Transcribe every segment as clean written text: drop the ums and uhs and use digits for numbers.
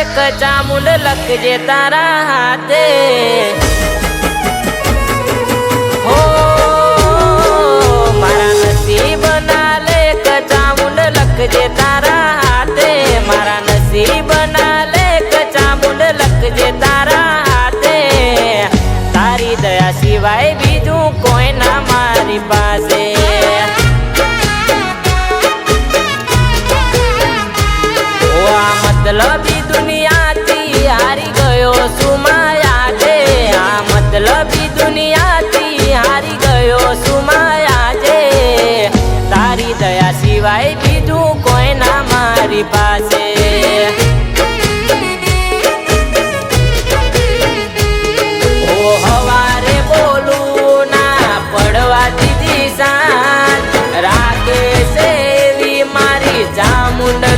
લેખ ચામુંડ લખજે તારા હાથે હો મારા નસીબના લેખ ચામુંડ લખજે તારા હાથે મારા નસીબના લેખ ચામુંડ લખજે તારા હાથે તારી દયા સિવાય બીજું કોઈ ના મારી પાસે મતલબી દુનિયાથી હારી ગયો સુમાયા છે આ મતલબી દુનિયાથી હારી ગયો સુમાયા છે તારી દયા સિવાય બીજું કોઈ ના મારી પાસે ઓ હવારે બોલું ના પડવા દીધી સાંજ રાખે છે એવી મારી ચામુંડ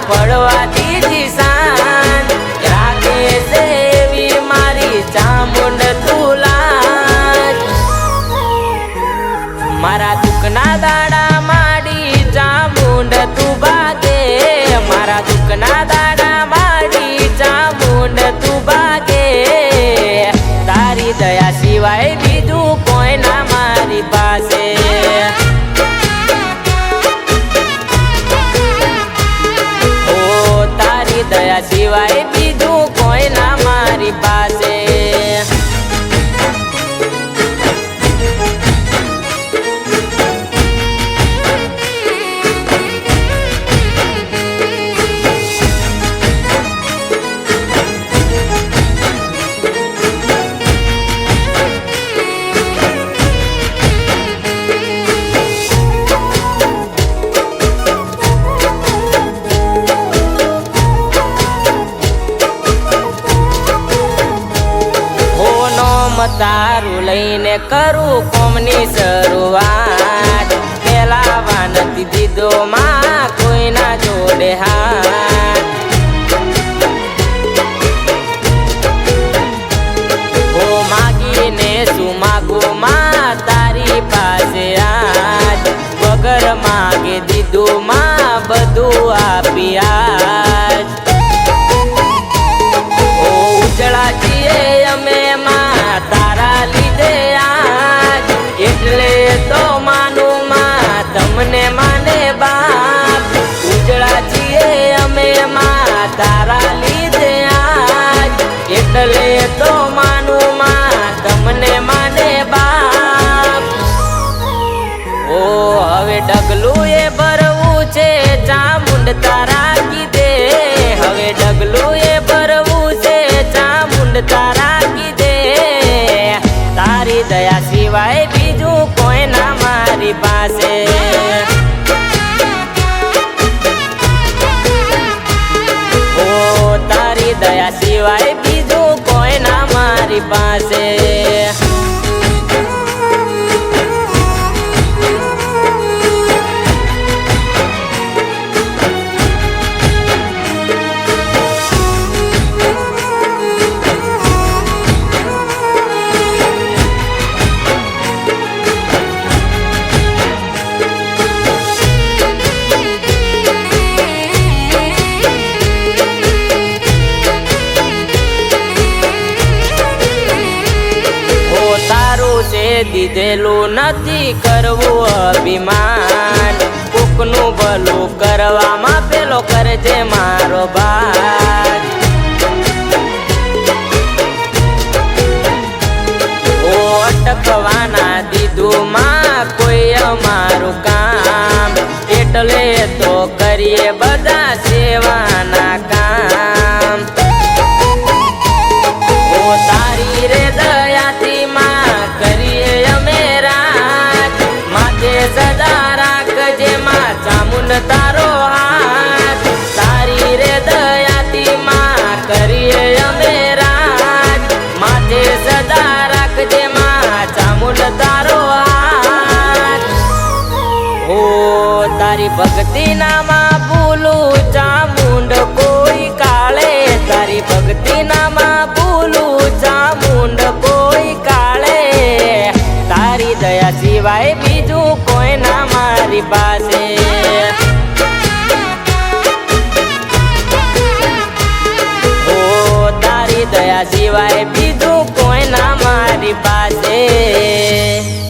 પડવા દીધી સાંજ રાખે છે એવી મારી ચામુંડ તુલાજ મારા દુઃખના દાડા માડી ચામુંડ તું ભાગે મારા દુઃખના દાડા માડી ચામુંડ તું ભાગે તારી દયા સિવાય બીજું કોઈ ના મારી પાસે દયા સિવાય બીજું કોઈ ના મારી પાસે તારું લઈને કરું કોમની શરૂઆત પેલાવા નથી દીધો માં કોઈના જોડે હાથ હો માગીને શું માગું માં તારી પાસે આજ વગર માગે દીધું માં બધું આપી આજ ઓ ઉજળા છીએ અમે તારા લીધે આજ એટલે તો માનું માં તમને માને બાપ ઉજળા છીએ અમે માં તારા લીધે આજ એટલે તો માનું માં તમને માને બાપ ઓ હવે ડગલું એ ભરવું છે ચામુંડ તારા કીધે હવે ડગલું એ ભરવું છે ચામુંડ તારા તારી દયા સિવાય બીજું કોઈ ના મારી પાસે ઓ તારી દયા સિવાય બીજું કોઈ ના મારી પાસે દીધેલું નથી કરવું અભિમાન કોકનું ભલું કરવામાં પેલો કરજે મારો ભાગ ઓ અટકવાના દીધું માં કોઈ અમારું કામ એટલે તો કરીએ બધા સેવાના કામ ઓ તારી રે દયાથી માં કરીએ અમે રાત માથે સદા રાખજે માં ચામુંડ તારો હાથ તારી રે દયાથી માં કરીએ અમે રાત માથે સદા રાખજે માં ચામુંડ તારો હાથ ઓ તારી ભક્તિ નામાં ભૂલું ચામુંડ કોઈ કાળે તારી ભક્તિ નામાં ભૂલું ચામુંડ કોઈ કાળે તારી દયા સિવાય બીજું કોઈ ના મારી પાસે બોલ્યા સિવાય બીજું કોઈ ના મારી પાસે